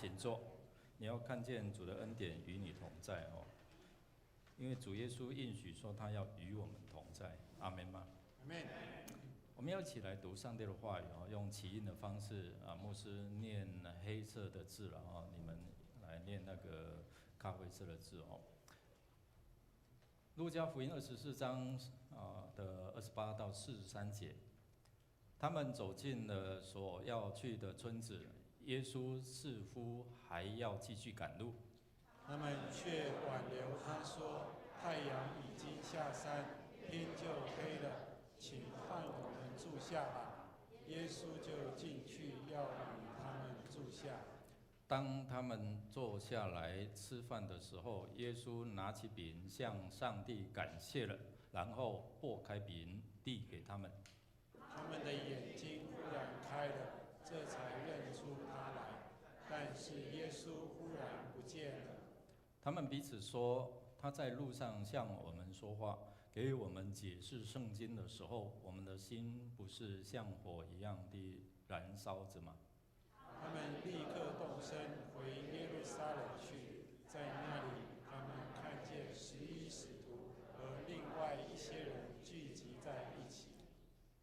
请坐。你要看见主的恩典与你同在哦，因为主耶稣应许说他要与我们同在，阿们吗？阿们。我们要一起来读上帝的话语哦，用起音的方式啊，牧师念黑色的字了哦，你们来念那个咖啡色的字哦。路加福音24章的28到43节，他们走进了所要去的村子，耶稣似乎还要继续赶路，他们却挽留他说：“太阳已经下山，天就黑了，请和我们住下吧。”耶稣就进去要与他们住下。当他们坐下来吃饭的时候，耶稣拿起饼向上帝感谢了，然后擘开饼递给他们。他们的眼睛忽然开了，这才认出他来。但是耶稣忽然不见了。他们彼此说：“他在路上向我们说话，给我们解释圣经的时候，我们的心不是像火一样的燃烧着吗？”他们立刻动身回耶路撒冷去，在那里他们看见11使徒和另外一些人聚集在一起，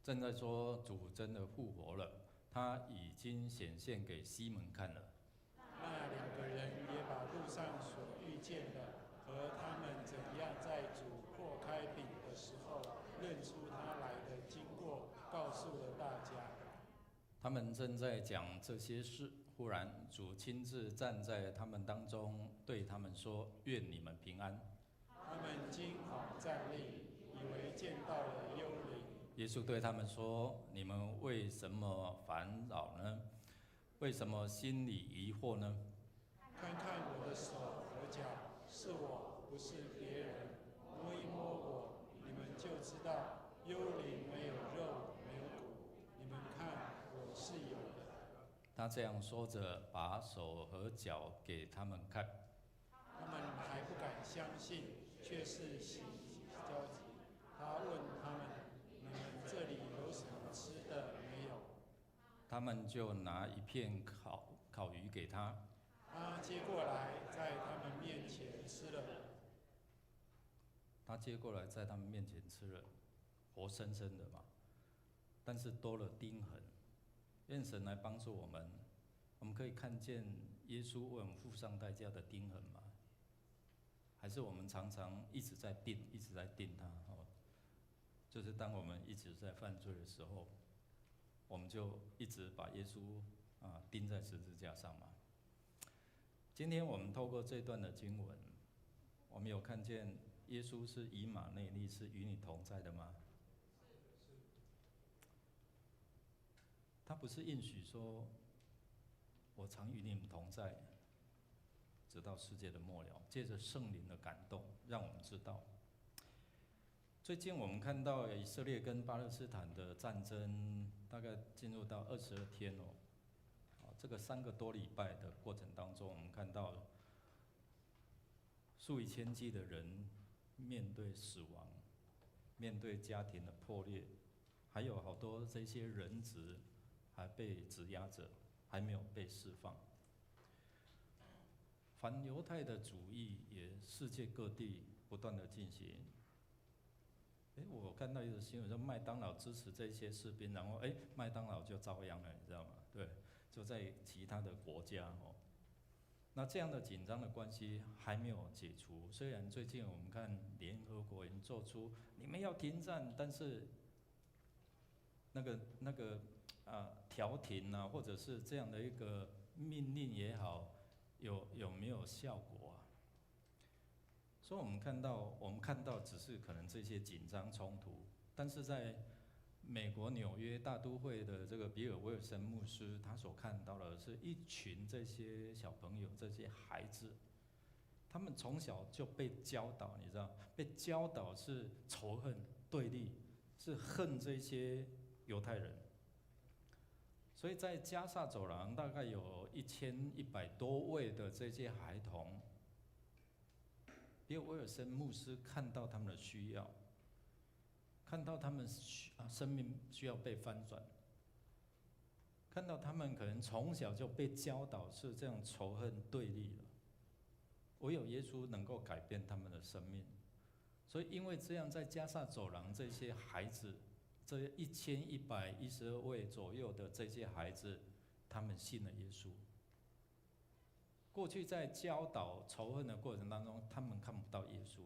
正在说主真的复活了，他已经显现给西门看了。那2个人也把路上所遇见的和他们怎样在主擘开饼的时候认出他来的经过告诉了大家。他们正在讲这些事，忽然主亲自站在他们当中，对他们说：“愿你们平安。”他们惊慌站立，以为见到了幽灵。耶稣对他们说：“你们为什么烦扰呢？为什么心里疑惑呢？看看我的手和脚，是我，不是别人。摸一摸我，你们就知道幽灵没有肉，没有骨。你们看，我是有的。”他这样说着，把手和脚给他们看。他们还不敢相信，却是喜交集。他问他们：“你们这里有什么吃的没有？”他们就拿一片烤鱼给他。他接过来，在他们面前吃了。他接过来，在他们面前吃了，活生生的嘛，但是多了钉痕。愿神来帮助我们，我们可以看见耶稣为我们付上代价的钉痕吗？还是我们常常一直在钉他哦？就是当我们一直在犯罪的时候，我们就一直把耶稣钉在十字架上嘛。今天我们透过这段的经文，我们有看见耶稣是以马内利，是与你同在的吗？他不是应许说，我常与你们同在，直到世界的末了。借着圣灵的感动，让我们知道。最近我们看到以色列跟巴勒斯坦的战争，大概进入到22天哦。这个3个多礼拜的过程当中，我们看到数以千计的人面对死亡，面对家庭的破裂，还有好多这些人质还被羁押着，还没有被释放。反犹太的主义也世界各地不断的进行。我看到一个新闻说，麦当劳支持这些士兵，然后麦当劳就遭殃了，你知道吗？对，就在其他的国家哦。那这样的紧张的关系还没有解除，虽然最近我们看联合国已经做出你们要停战，但是那个调停啊，或者是这样的一个命令也好，有没有效果啊？所以我们看到只是可能这些紧张冲突，但是在美国纽约大都会的这个比尔威尔森牧师，他所看到的是一群这些小朋友、这些孩子，他们从小就被教导，你知道，被教导是仇恨、对立，是恨这些犹太人。所以在加萨走廊大概有1100多位的这些孩童。比尔威尔森牧师看到他们的需要，看到他们生命需要被翻转，看到他们可能从小就被教导是这样仇恨对立的，唯有耶稣能够改变他们的生命。所以因为这样，在加萨走廊这些孩子，这1112位左右的这些孩子，他们信了耶稣。过去在教导仇恨的过程当中，他们看不到耶稣，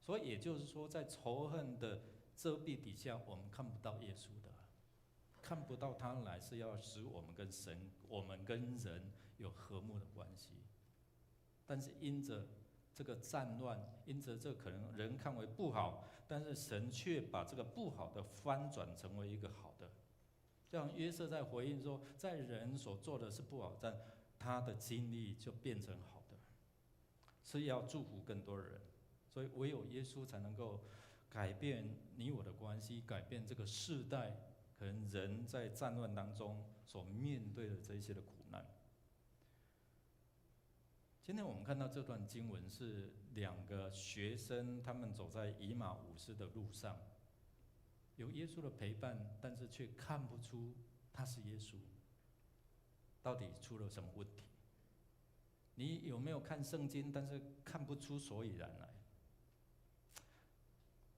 所以也就是说，在仇恨的遮蔽底下，我们看不到耶稣的，看不到他来是要使我们跟神、我们跟人有和睦的关系。但是因着这个战乱，因着这可能人看为不好，但是神却把这个不好的翻转成为一个好的。就像约瑟在回应说，在人所做的是不好，但他的经历就变成好的，是要祝福更多的人。所以唯有耶稣才能够改变你我的关系，改变这个世代可能人在战乱当中所面对的这一些的苦难。今天我们看到这段经文是2个学生，他们走在以马忤斯的路上，有耶稣的陪伴，但是却看不出他是耶稣。到底出了什么问题？你有没有看圣经，但是看不出所以然来？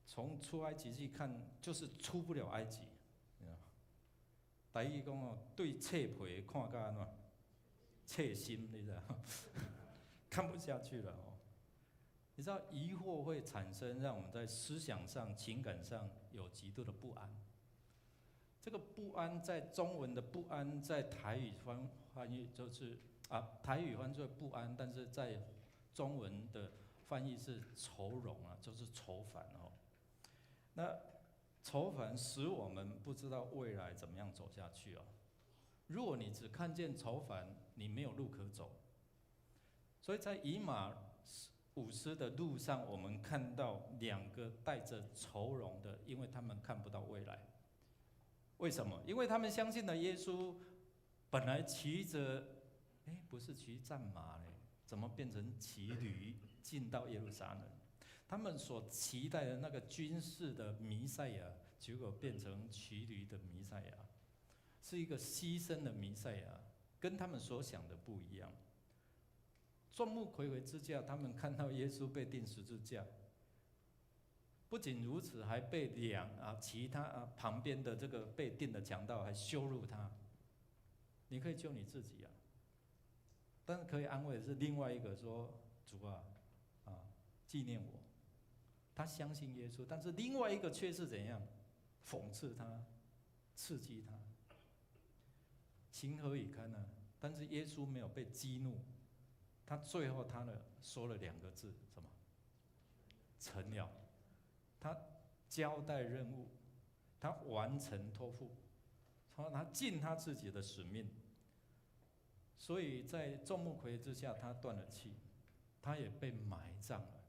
从出埃及记看，就是出不了埃及。台语讲哦，对册皮看到安怎？册心，你知道？看不下去了哦。你知道疑惑会产生，让我们在思想上、情感上有极度的不安。这个不安在中文的不安，在台语翻译就是台语翻作不安，但是在中文的翻译是愁容啊，就是愁烦哦。那愁烦使我们不知道未来怎么样走下去哦。如果你只看见愁烦，你没有路可走。所以在以马忤斯的路上，我们看到2个带着愁容的，因为他们看不到未来。为什么？因为他们相信了耶稣，本来骑着，不是骑战马嘞，怎么变成骑驴进到耶路撒冷？他们所期待的那个军事的弥赛亚，结果变成骑驴的弥赛亚，是一个牺牲的弥赛亚，跟他们所想的不一样。众目睽睽之下，他们看到耶稣被钉十字架。不仅如此，还被其他旁边的这个被钉的强盗还羞辱他。你可以救你自己啊，但是可以安慰的是另外一个说：“主啊，纪念我。”他相信耶稣，但是另外一个却是怎样？讽刺他，刺激他，情何以堪呢？但是耶稣没有被激怒，他最后说了2个字，什么？成了。他交代任务，他完成托付，他尽他自己的使命。所以在众目睽睽之下，他断了气，他也被埋葬了。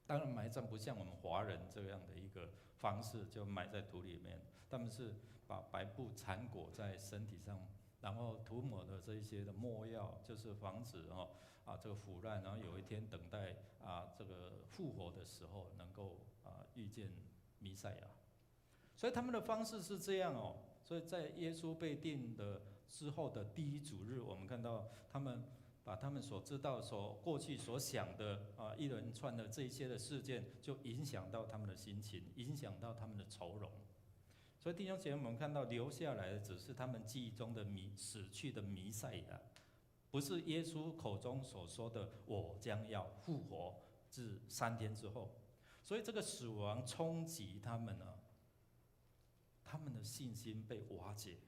当然，埋葬不像我们华人这样的一个方式，就埋在土里面。他们是把白布缠裹在身体上，然后涂抹的这一些的墨药，就是防止这个腐烂，然后有一天等待这个复活的时候，能够遇见弥赛亚。所以他们的方式是这样哦。所以在耶稣被钉的之后的第1主日，我们看到他们把他们所知道、过去所想的一连串的这一些的事件，就影响到他们的心情，影响到他们的愁容。所以弟兄姐妹，我们看到留下来的只是他们记忆中的死去的弥赛亚，不是耶稣口中所说的“我将要复活至3天之后”。所以这个死亡冲击他们呢，他们的信心被瓦解。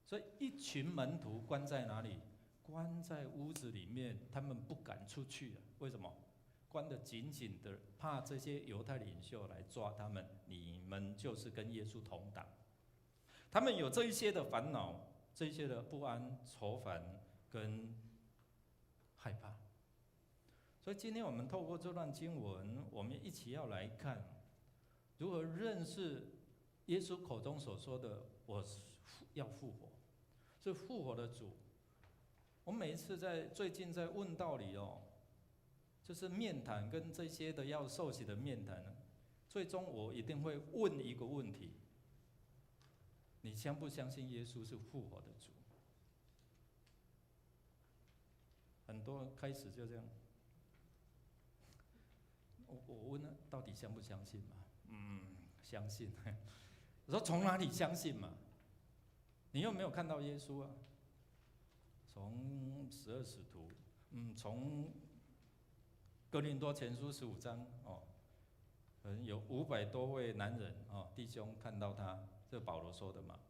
所以一群门徒关在哪里？关在屋子里面，他们不敢出去。为什么？关得紧紧的，怕这些犹太领袖来抓他们。你们就是跟耶稣同党。他们有这一些的烦恼，这一些的不安、愁烦跟害怕。所以今天我们透过这段经文，我们一起要来看，如何认识耶稣口中所说的“我要复活”，是复活的主。我每一次最近在问道里就是面谈跟这些的要受洗的面谈，最终我一定会问一个问题：你相不相信耶稣是复活的主？很多人开始就这样，我问他到底相不相信嘛？相信。我说从哪里相信嘛？你又没有看到耶稣啊？从12使徒，从哥林多前书15章哦，可能有500多位男人哦弟兄看到他，这保罗说的嘛。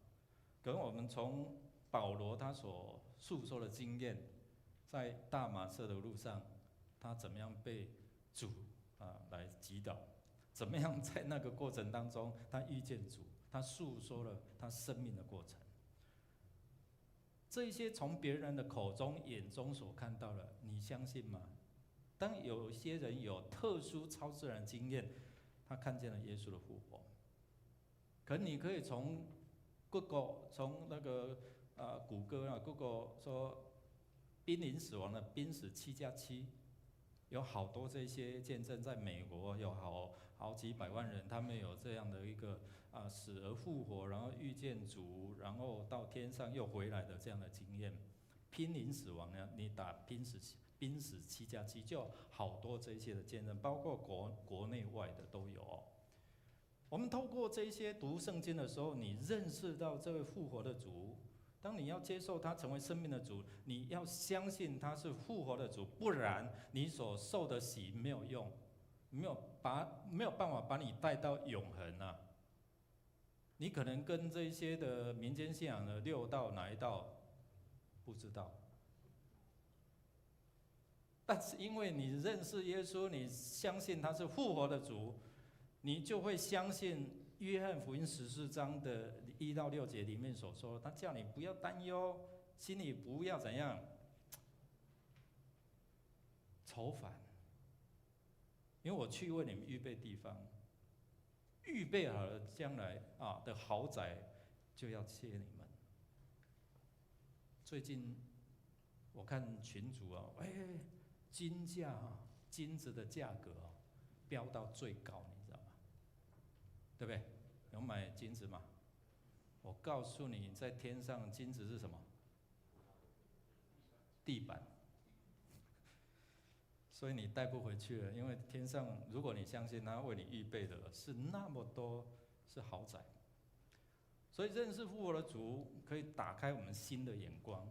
可能我们从保罗他所诉说的经验，在大马色的路上，他怎么样被主来击倒，怎么样在那个过程当中他遇见主，他诉说了他生命的过程。这一些从别人的口中眼中所看到的，你相信吗？当有些人有特殊超自然经验，他看见了耶稣的复活，可你可以从 Google 从那个谷歌啊 Google 说濒临死亡的濒死7+7，有好多这些见证，在美国有好几百万人，他们有这样的一个死而复活，然后遇见主，然后到天上又回来的这样的经验。濒临死亡呢，你打濒死7+7，就有好多这些的见证，包括国内外的都有哦。我们透过这些读圣经的时候，你认识到这位复活的主。当你要接受他成为生命的主，你要相信他是复活的主，不然你所受的洗没有用，没有办法把你带到永恒啊。你可能跟这些的民间信仰的6道哪一道不知道，但是因为你认识耶稣，你相信他是复活的主，你就会相信约翰福音14章的1到6节里面所说，他叫你不要担忧，心里不要怎样愁烦，因为我去为你们预备地方，预备好了将来的豪宅就要接你们。最近我看群组金价金子的价格飙到最高，你知道吗？对不对？有买金子吗？我告诉你，在天上金子是什么？地板。所以你带不回去了，因为天上，如果你相信他为你预备的是那么多是豪宅，所以认识复活的主可以打开我们新的眼光。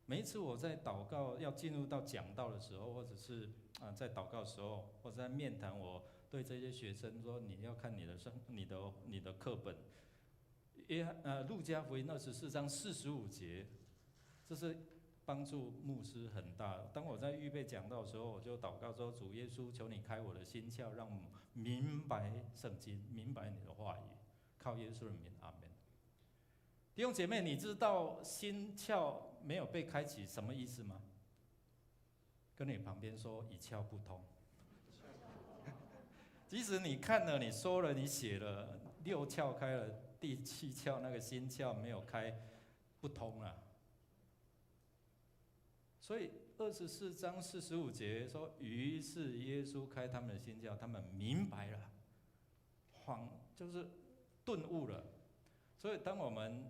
每一次我在祷告要进入到讲道的时候，或者是在祷告的时候，或者在面谈，我对这些学生说：你要看你的课本，路加福音24章45节，这是帮助牧师很大。当我在预备讲道的时候，我就祷告说：主耶稣，求你开我的心窍，让我明白圣经，明白你的话语，靠耶稣的名，阿门。弟兄姐妹，你知道心窍没有被开启什么意思吗？跟你旁边说一窍不通。即使你看了、你说了、你写了，6窍开了，第7窍那个心窍没有开，不通了。所以24章45节说，于是耶稣开他们的心窍，他们明白了，就是顿悟了。所以当我们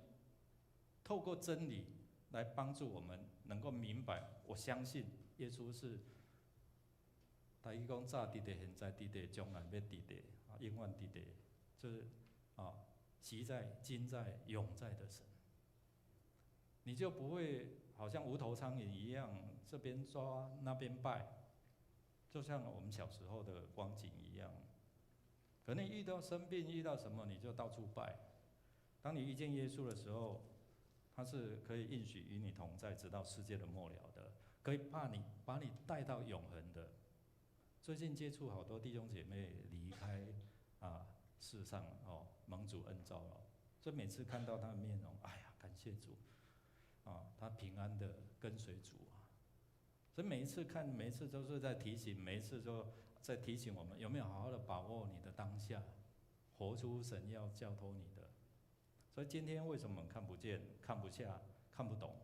透过真理来帮助我们能够明白，我相信耶稣是台语讲早伫地、现在伫地、将来要伫地，永远伫地，就是昔在、今在、永在的神。你就不会好像无头苍蝇一样，这边抓那边拜，就像我们小时候的光景一样。可能遇到生病、遇到什么，你就到处拜。当你遇见耶稣的时候，他是可以应许与你同在，直到世界的末了的，可以把你带到永恒的。最近接触好多弟兄姐妹离开世上蒙主恩召了，所以每次看到他的面容，哎呀，感谢主他平安的跟随主所以每一次看，每一次都是在提醒，每一次都在提醒我们有没有好好的把握你的当下，活出神要交托你的。所以今天为什么我们看不见、看不下、看不懂、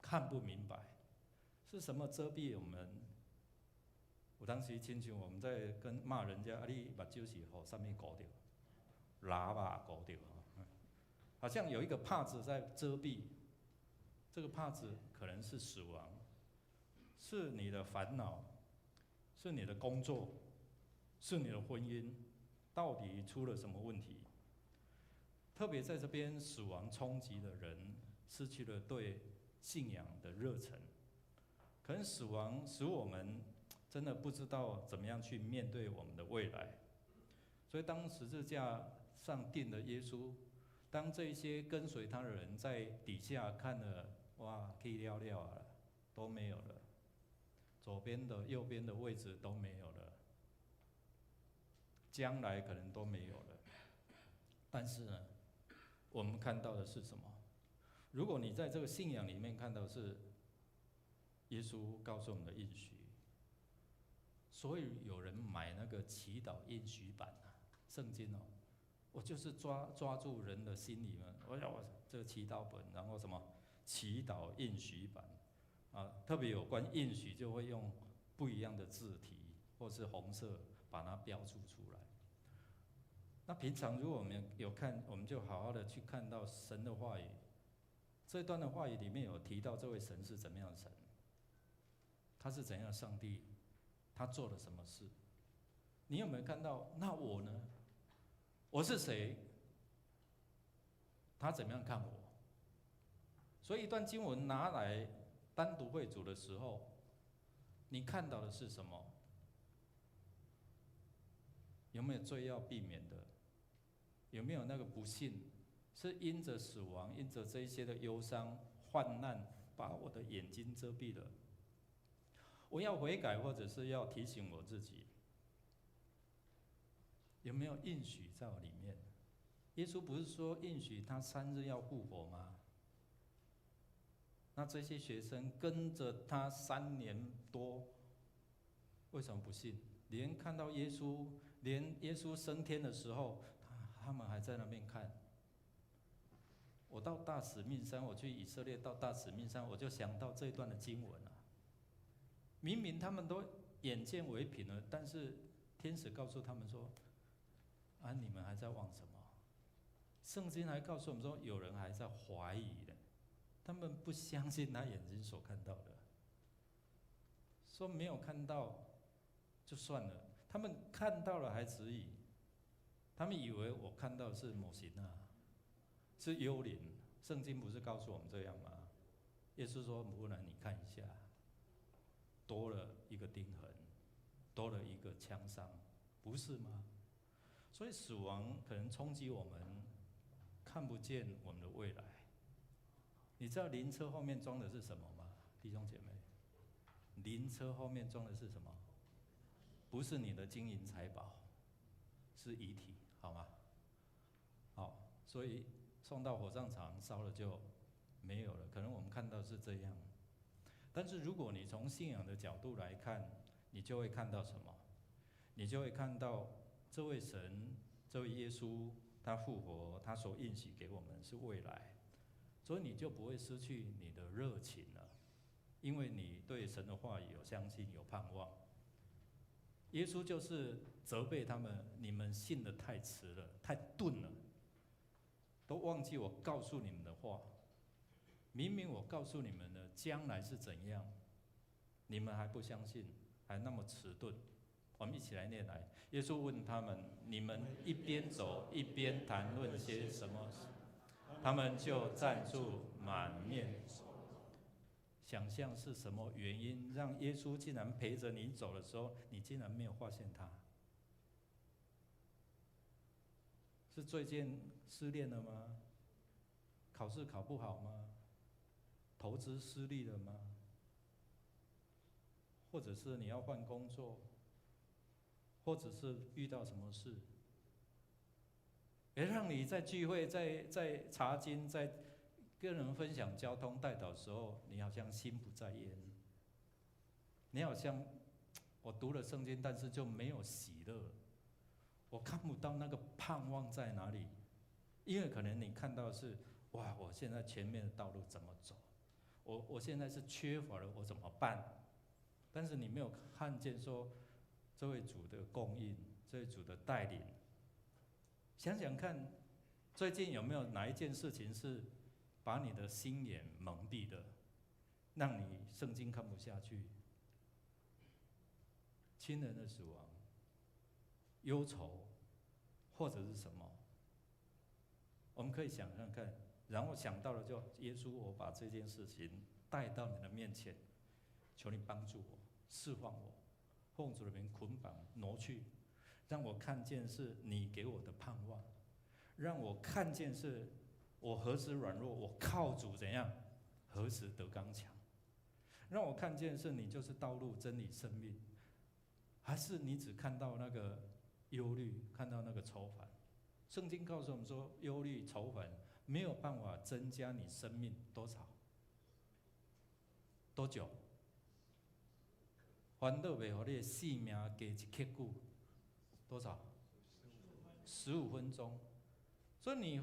看不明白？是什么遮蔽我们？有当时亲像我们在跟骂人家，你目睭是予什么糊着？喇叭糊着好像有一个帕子在遮蔽，这个帕子可能是死亡，是你的烦恼，是你的工作，是你的婚姻，到底出了什么问题？特别在这边，死亡冲击的人失去了对信仰的热忱，可能死亡使我们真的不知道怎么样去面对我们的未来。所以当十字架上钉的耶稣，当这些跟随他的人在底下看了，哇，可以了了啊，都没有了，左边的、右边的位置都没有了，将来可能都没有了。但是呢，我们看到的是什么？如果你在这个信仰里面看到的是耶稣告诉我们的应许，所以有人买那个祈祷应许版啊，圣经哦，我就是抓住人的心里面，我这个祈祷本，然后什么祈祷应许版啊，特别有关应许就会用不一样的字体或是红色把它标注出来。那平常如果我们有看，我们就好好的去看到神的话语。这段的话语里面有提到这位神是怎么样的神，他是怎样的上帝，他做了什么事？你有没有看到？那我呢？我是谁？他怎么样看我？所以一段经文拿来单独会主的时候，你看到的是什么？有没有罪要避免的？有没有那个不幸？是因着死亡，因着这一些的忧伤、患难，把我的眼睛遮蔽了。我要悔改，或者是要提醒我自己，有没有应许在我里面？耶稣不是说应许他3日要复活吗？那这些学生跟着他3年多，为什么不信？连看到耶稣，连耶稣升天的时候，他们还在那边看。我到大使命山，我去以色列到大使命山，我就想到这一段的经文啊。明明他们都眼见为凭了，但是天使告诉他们说：“啊，你们还在望什么？”圣经还告诉我们说，有人还在怀疑的，他们不相信他眼睛所看到的，说没有看到就算了，他们看到了还质疑，他们以为我看到的是某型啊。是幽灵，圣经不是告诉我们这样吗？耶稣说：“不然你看一下，多了一个钉痕，多了一个枪伤，不是吗？”所以死亡可能冲击我们，看不见我们的未来。你知道灵车后面装的是什么吗，弟兄姐妹？灵车后面装的是什么？不是你的金银财宝，是遗体，好吗？好，所以送到火葬场烧了就没有了，可能我们看到是这样。但是如果你从信仰的角度来看，你就会看到什么？你就会看到这位神，这位耶稣，他复活，他所应许给我们是未来，所以你就不会失去你的热情了，因为你对神的话语有相信，有盼望。耶稣就是责备他们，你们信得太迟了，太钝了。都忘记我告诉你们的话，明明我告诉你们的将来是怎样，你们还不相信，还那么迟钝。我们一起来念来。耶稣问他们：“你们一边走一边谈论些什么？”他们就站住，满面。想象是什么原因让耶稣竟然陪着你走的时候，你竟然没有发现他？是最近失恋了吗？考试考不好吗？投资失利了吗？或者是你要换工作，或者是遇到什么事，也让你在聚会、在查经、在跟人分享交通带导的时候，你好像心不在焉，你好像我读了圣经，但是就没有喜乐。我看不到那个盼望在哪里，因为可能你看到的是，哇，我现在前面的道路怎么走？我现在是缺乏了，我怎么办？但是你没有看见说，这位主的供应，这位主的带领。想想看，最近有没有哪一件事情是把你的心眼蒙蔽的，让你圣经看不下去？亲人的死亡、忧愁，或者是什么？我们可以想想看，然后想到了就耶稣，我把这件事情带到你的面前，求你帮助我，释放我，奉主的名捆绑挪去，让我看见是你给我的盼望，让我看见是我何时软弱，我靠主怎样，何时得刚强，让我看见是你就是道路、真理、生命，还是你只看到那个忧虑，看到那个愁烦？圣经告诉我们说，忧虑、愁烦没有办法增加你生命多少、多久？烦恼袂互你的性命加一刻久，多少？15分钟。所以你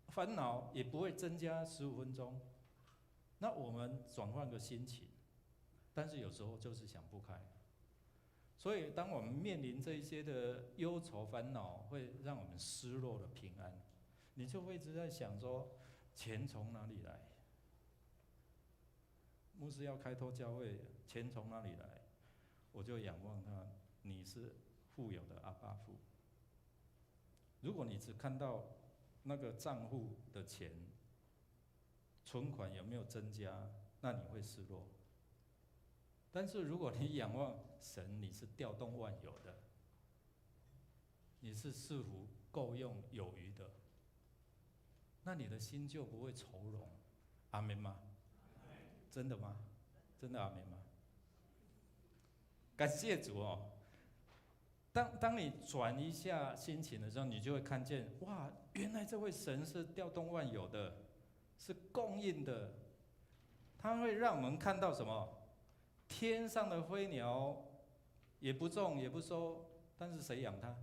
烦恼也不会增加15分钟。那我们转换个心情，但是有时候就是想不开。所以，当我们面临这一些的忧愁烦恼，会让我们失落了平安，你就会一直在想说，钱从哪里来？牧师要开拓教会，钱从哪里来？我就仰望他，你是富有的阿爸父。如果你只看到那个账户的钱，存款有没有增加，那你会失落。但是如果你仰望神，你是调动万有的，你是似乎够用有余的，那你的心就不会愁容。阿们吗？真的吗？真的阿们吗？感谢主哦！当你转一下心情的时候，你就会看见，哇，原来这位神是调动万有的，是供应的。他会让我们看到什么？天上的飞鸟也不种也不收，但是谁养它？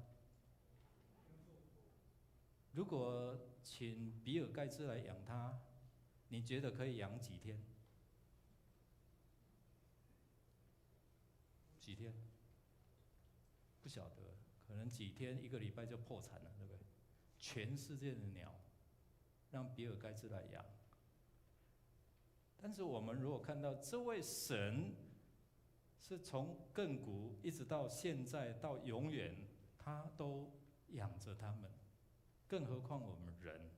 如果请比尔盖茨来养它，你觉得可以养几天？几天？不晓得，可能几天1个礼拜就破产了，对不对？全世界的鸟，让比尔盖茨来养。但是我们如果看到这位神，是从亘古一直到现在到永远，他都养着他们，更何况我们人，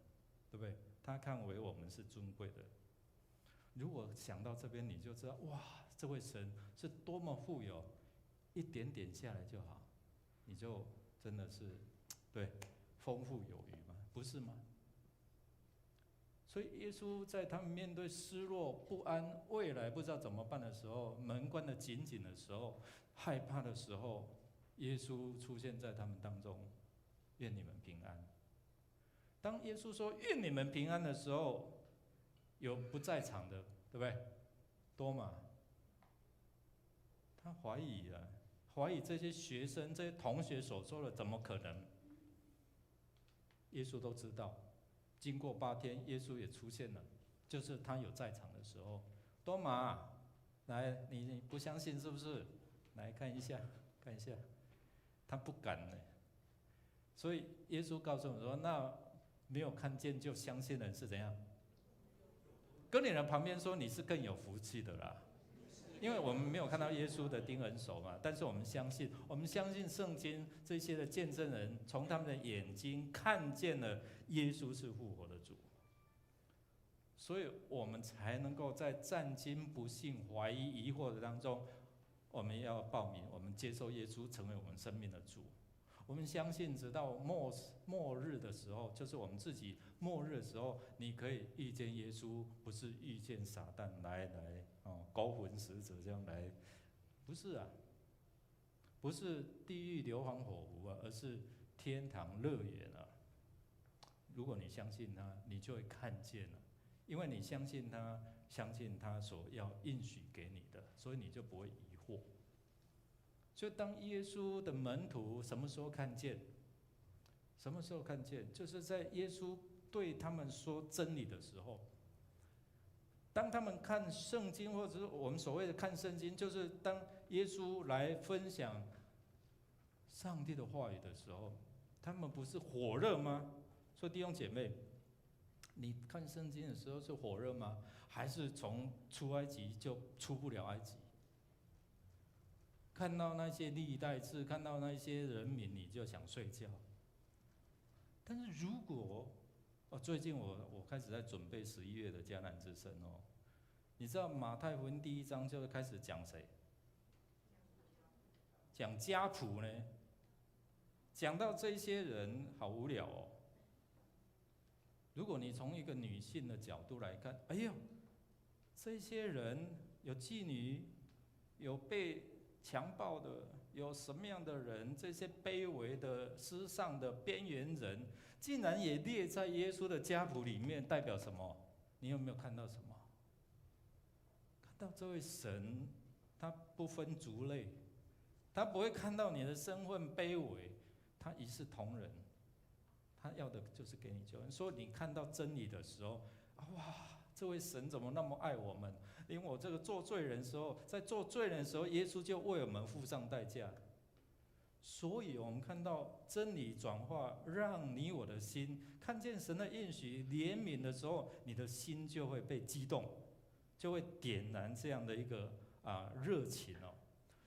对不对？他看为我们是尊贵的。如果想到这边，你就知道，哇，这位神是多么富有，一点点下来就好，你就真的是，对，丰富有余嘛，不是吗？所以耶稣在他们面对失落、不安、未来不知道怎么办的时候，门关得紧紧的时候，害怕的时候，耶稣出现在他们当中，愿你们平安。当耶稣说愿你们平安的时候，有不在场的，对不对？多嘛？他怀疑了，怀疑这些学生、这些同学所说的怎么可能？耶稣都知道。经过8天，耶稣也出现了，就是他有在场的时候。多马，来，你不相信是不是？来看一下，看一下，他不敢呢。所以耶稣告诉我们说：“那没有看见就相信的人是怎样？”跟你人旁边说，你是更有福气的啦。因为我们没有看到耶稣的钉痕手嘛，但是我们相信圣经这些的见证人，从他们的眼睛看见了耶稣是复活的主，所以我们才能够在战惊、不信、怀疑、疑惑的当中，我们要报名，我们接受耶稣成为我们生命的主。我们相信，直到末日的时候，就是我们自己末日的时候，你可以遇见耶稣，不是遇见撒旦来勾魂使者这样来，不是啊，不是地狱硫磺火湖啊，而是天堂乐园啊。如果你相信他，你就会看见了，因为你相信他，相信他所要应许给你的，所以你就不会疑惑。所以当耶稣的门徒什么时候看见？什么时候看见？就是在耶稣对他们说真理的时候。当他们看圣经，或者是我们所谓的看圣经，就是当耶稣来分享上帝的话语的时候，他们不是火热吗？所以弟兄姐妹，你看圣经的时候是火热吗？还是从出埃及就出不了埃及？看到那些历代志，看到那些人民，你就想睡觉。但是如果最近我开始在准备11月的迦南之声哦，你知道马太福音第1章就开始讲谁？讲家谱呢？讲到这些人好无聊哦。如果你从一个女性的角度来看，哎呦，这些人有妓女，有被强暴的，有什么样的人？这些卑微的、失丧的边缘人，竟然也列在耶稣的家谱里面，代表什么？你有没有看到什么？看到这位神，他不分族类，他不会看到你的身份卑微，他一视同仁，他要的就是给你救恩。所以你看到真理的时候，哇，这位神怎么那么爱我们？因为我这个做罪人的时候，在做罪人的时候，耶稣就为我们付上代价。所以我们看到真理转化，让你我的心看见神的应许、怜悯的时候，你的心就会被激动，就会点燃这样的一个热情哦。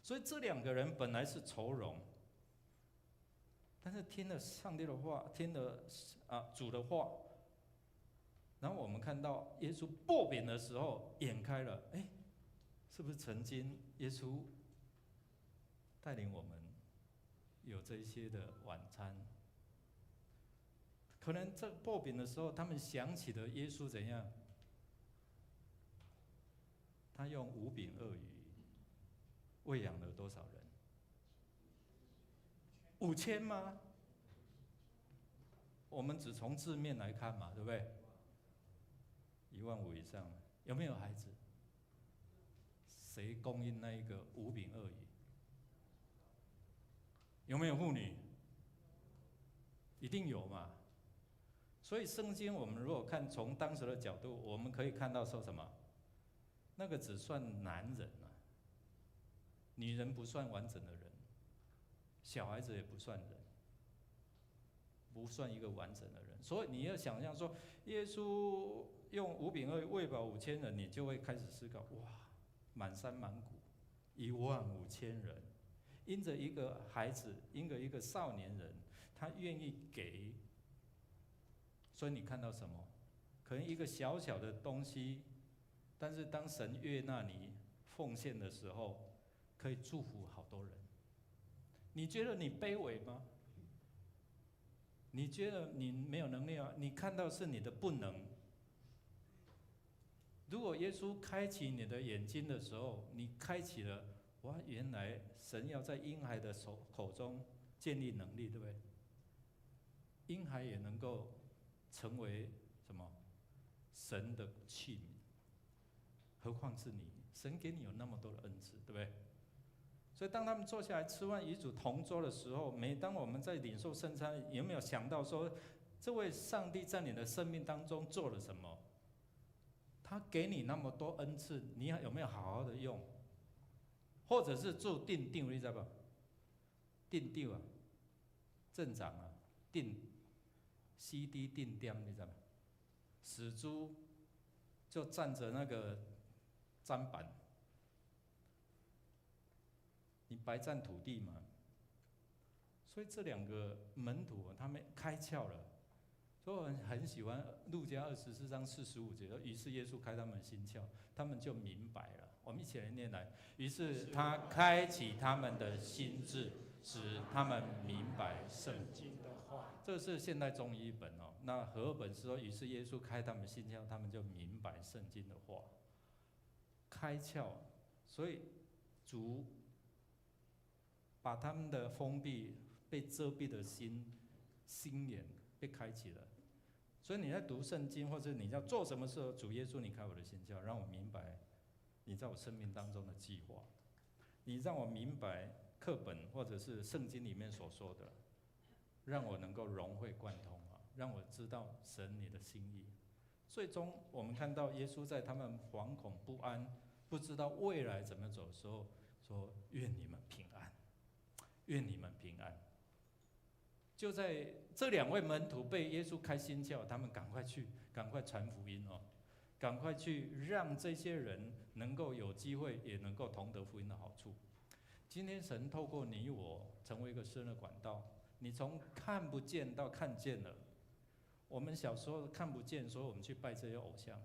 所以这2个人本来是仇容，但是听了上帝的话，听了主的话，然后我们看到耶稣擘饼的时候眼开了，是不是曾经耶稣带领我们有这一些的晚餐？可能在擘饼的时候，他们想起了耶稣怎样？他用5饼2鱼喂养了多少人？5000吗？我们只从字面来看嘛，对不对？15000以上，有没有孩子？谁供应那一个5饼2鱼？有没有妇女？一定有嘛。所以圣经我们如果看从当时的角度，我们可以看到说什么？那个只算男人啊，女人不算完整的人，小孩子也不算人，不算一个完整的人。所以你要想象说，耶稣用5饼2鱼喂饱5000人，你就会开始思考：哇，满山满谷15000人，因着一个孩子，因着一个少年人，他愿意给。所以你看到什么？可能一个小小的东西，但是当神悦纳你奉献的时候，可以祝福好多人。你觉得你卑微吗？你觉得你没有能力吗？你看到是你的不能。如果耶稣开启你的眼睛的时候，你开启了，哇，原来神要在婴孩的口中建立能力，对不对？婴孩也能够成为什么？神的器皿，何况是你？神给你有那么多的恩赐，对不对？所以当他们坐下来吃完与主同桌的时候，每当我们在领受圣餐，有没有想到说，这位上帝在你的生命当中做了什么？他给你那么多恩赐，你有没有好好的用？或者是做定定，你知道不？定定啊，镇长啊，定 CD 定点，你知道吗？死猪就站着那个砧板，你白占土地嘛。所以这2个门徒他们开窍了，所以我很喜欢路加24章45节，于是耶稣开他们心窍，他们就明白了。我们一起来念来，于是他开启他们的心智，使他们明白圣经的话。这是现代中译本哦。那和合本是说，于是耶稣开他们心窍，他们就明白圣经的话。开窍，所以主把他们的封闭、被遮蔽的心眼被开启了。所以你在读圣经，或者你要做什么时候，主耶稣，你开我的心窍，让我明白你在我生命当中的计划。你让我明白课本或者是圣经里面所说的，让我能够融会贯通啊，让我知道神你的心意。最终我们看到耶稣在他们惶恐不安、不知道未来怎么走的时候，说：愿你们平安，愿你们平安。就在这2位门徒被耶稣开心窍，他们赶快传福音哦，赶快去让这些人能够有机会，也能够同得福音的好处。今天神透过你我成为一个施恩的管道，你从看不见到看见了。我们小时候看不见，所以我们去拜这些偶像。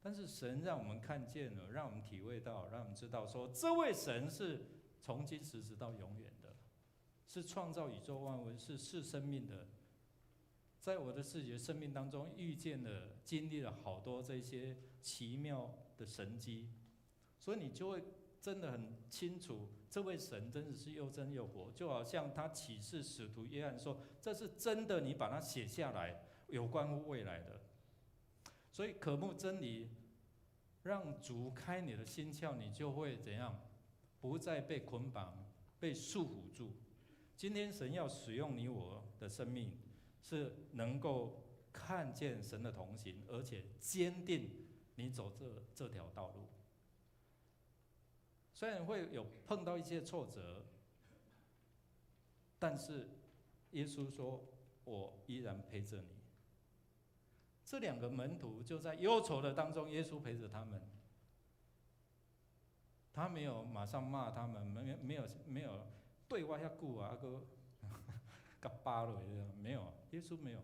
但是神让我们看见了，让我们体会到，让我们知道说，这位神是从今时直到永远的，是创造宇宙万物，是生命的。在我的视觉生命当中，遇见了、经历了好多这些奇妙的神迹，所以你就会真的很清楚，这位神真的是又真又活。就好像他启示使徒约翰说，这是真的，你把它写下来，有关乎未来的。所以渴慕真理，让主开你的心窍，你就会怎样？不再被捆绑、被束缚住。今天神要使用你我的生命，是能够看见神的同行，而且坚定你走这条道路。虽然会有碰到一些挫折，但是耶稣说：“我依然陪着你。”这2个门徒就在忧愁的当中，耶稣陪着他们。他没有马上骂他们，没有对外要顾啊，个甲巴了，没有，耶稣没有，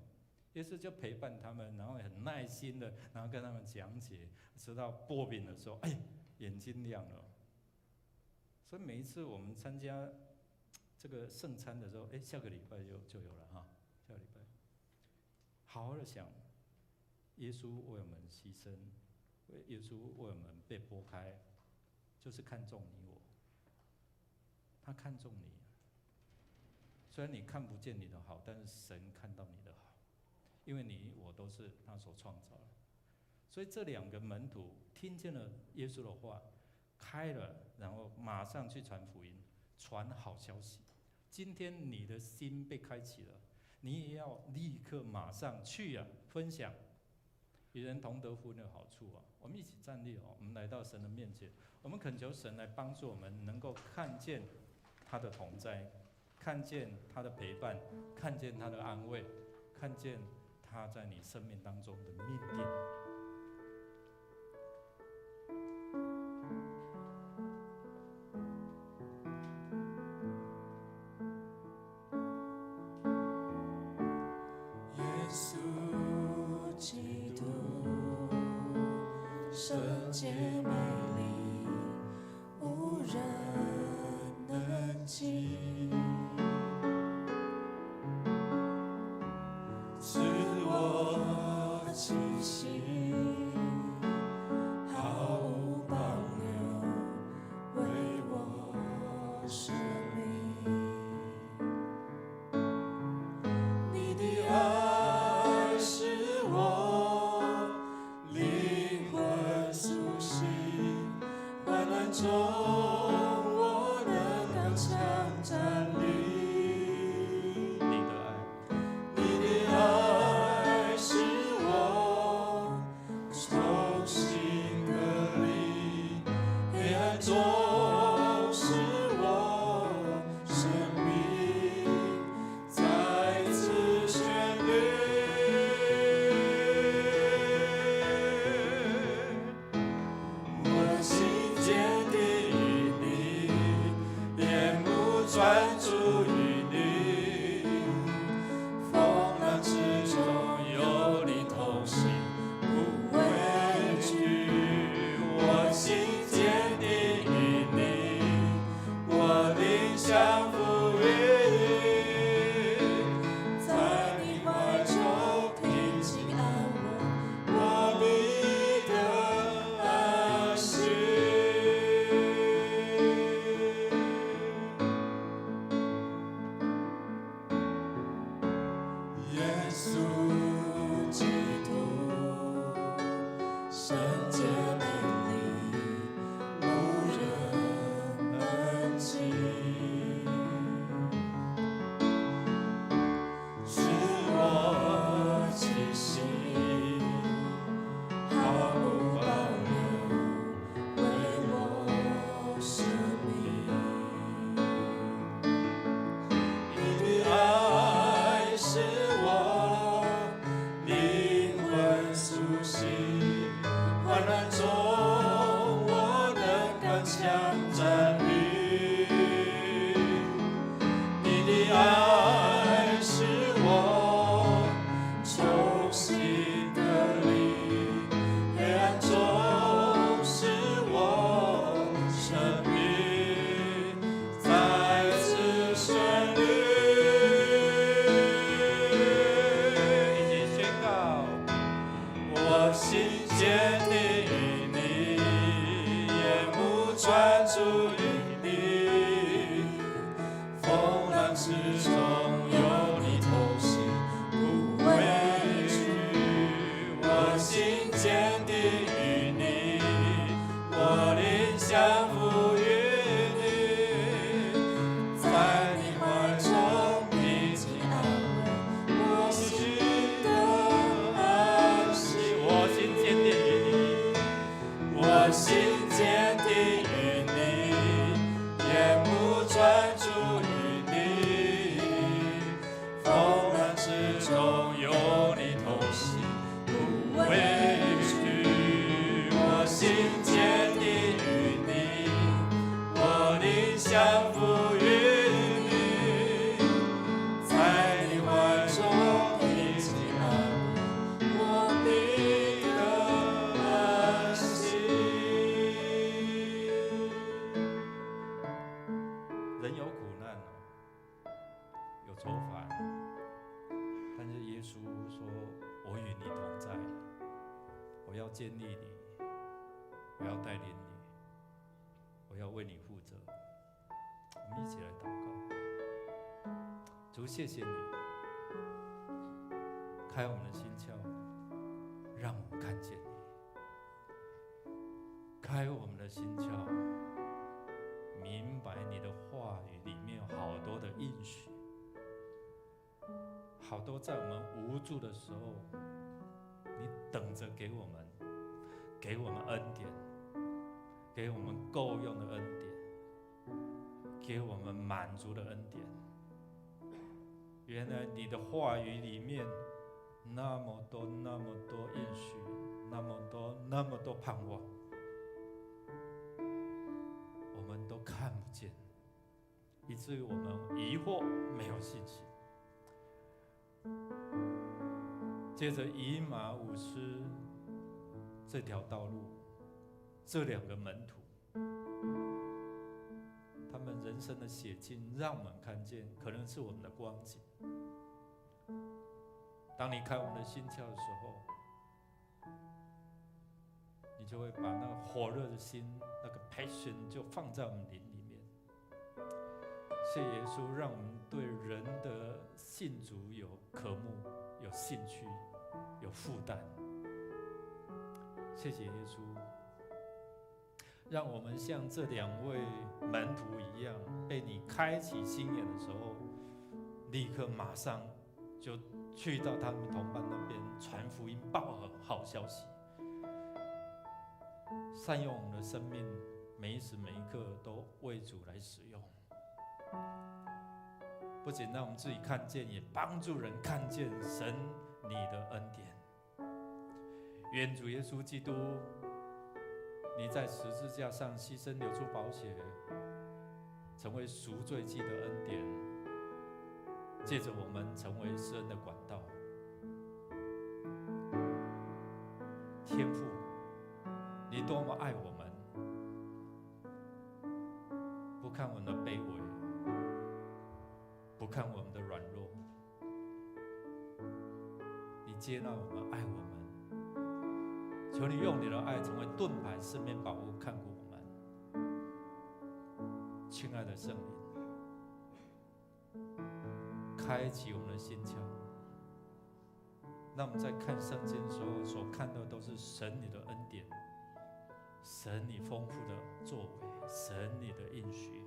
耶稣就陪伴他们，然后很耐心的，然后跟他们讲解，直到擘饼的时候，哎，眼睛亮了。所以每一次我们参加这个圣餐的时候，哎，下个礼拜就有了哈，下个礼拜，好好的想。耶稣为我们牺牲，耶稣为我们被剥开，就是看重你我。他看重你，虽然你看不见你的好，但是神看到你的好，因为你我都是他所创造的。所以这2个门徒听见了耶稣的话，开了，然后马上去传福音，传好消息。今天你的心被开启了，你也要立刻马上去啊，分享。与人同得福音的好处啊！我们一起站立哦，我们来到神的面前，我们恳求神来帮助我们，能够看见他的同在，看见他的陪伴，看见他的安慰，看见他在你生命当中的命定。耶稣基督，圣洁美丽，无人能及。赐我气息，毫无保留，为我生命。你的爱使我灵魂苏醒，患难中我能刚强站立。你的爱使我重新隔离，黑暗中使我生命再次旋律。我的心坚定于你，眼目专注于你，风浪之中有你同行，不畏惧。我心坚定于向真理，你的爱使我重新得力，黑暗中使我生命再次旋律。一起宣告，我心坚定于你，眼目专注于你，风浪之中有你同行，不畏惧。我心坚定于你，我灵降服于你，在你怀中平静安稳，我心的安息。我心坚定于你，我心坚定于你，眼目专注于你，风浪之中有你同行，不畏惧。我心坚定于你，我灵降服于你，在你怀中平静安稳，我必得安息。人有苦难有愁烦，但是耶稣说：“我与你同在，我要建立你，我要带领你，我要为你负责。”我们一起来祷告。主，谢谢你，开我们的心窍，让我们看见你，开我们的心窍，明白你的话语里面有好多的应许，好多在我们无助的时候，你等着给我们恩典，给我们够用的恩典，给我们满足的恩典。原来你的话语里面那么多应许，那么多盼望，我们都看不见，以至于我们疑惑，没有信心。接着以马忤斯这条道路，这两个门徒，他们人生的写经，让我们看见，可能是我们的光景。当你开我们的心窍的时候，你就会把那个火热的心，那个 passion 就放在我们灵里面。谢耶稣，让我们对人的信主有渴慕、有兴趣、有负担。谢谢耶稣，让我们像这两位门徒一样，被你开启心眼的时候，立刻马上就去到他们同伴那边传福音，报好消息，善用我们的生命，每一时每一刻都为主来使用。不仅让我们自己看见，也帮助人看见神你的恩典。愿主耶稣基督，你在十字架上牺牲流出宝血，成为赎罪祭的恩典，借着我们成为施恩的管道。天父，你多么爱我们，不看我们的卑微，不看我们的软弱，你接纳我们，爱我们。求你用你的爱成为盾牌、四面保护、看顾我们。亲爱的圣灵，开启我们的心窍，让我们在看圣经的时候所看到的都是神你的恩典，神你丰富的作为，神你的应许，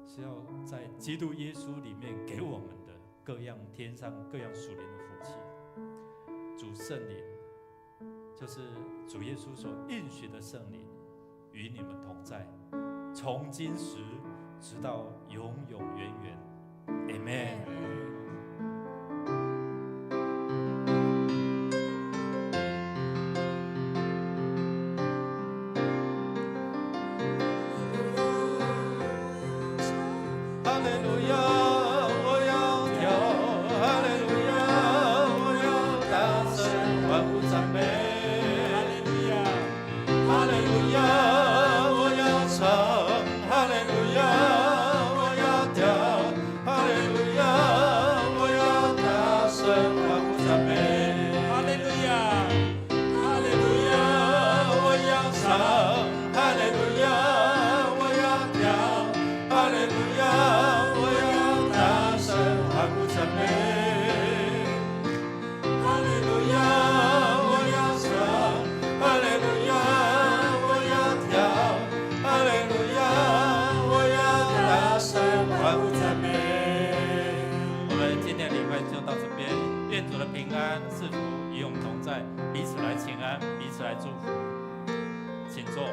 是要在基督耶稣里面给我们的各样天上各样属灵的福气。主圣灵，就是主耶稣所应许的圣灵，与你们同在，从今时直到永永远远。Amen。愿主的平安赐福与我们同在，彼此来请安，彼此来祝福，请坐。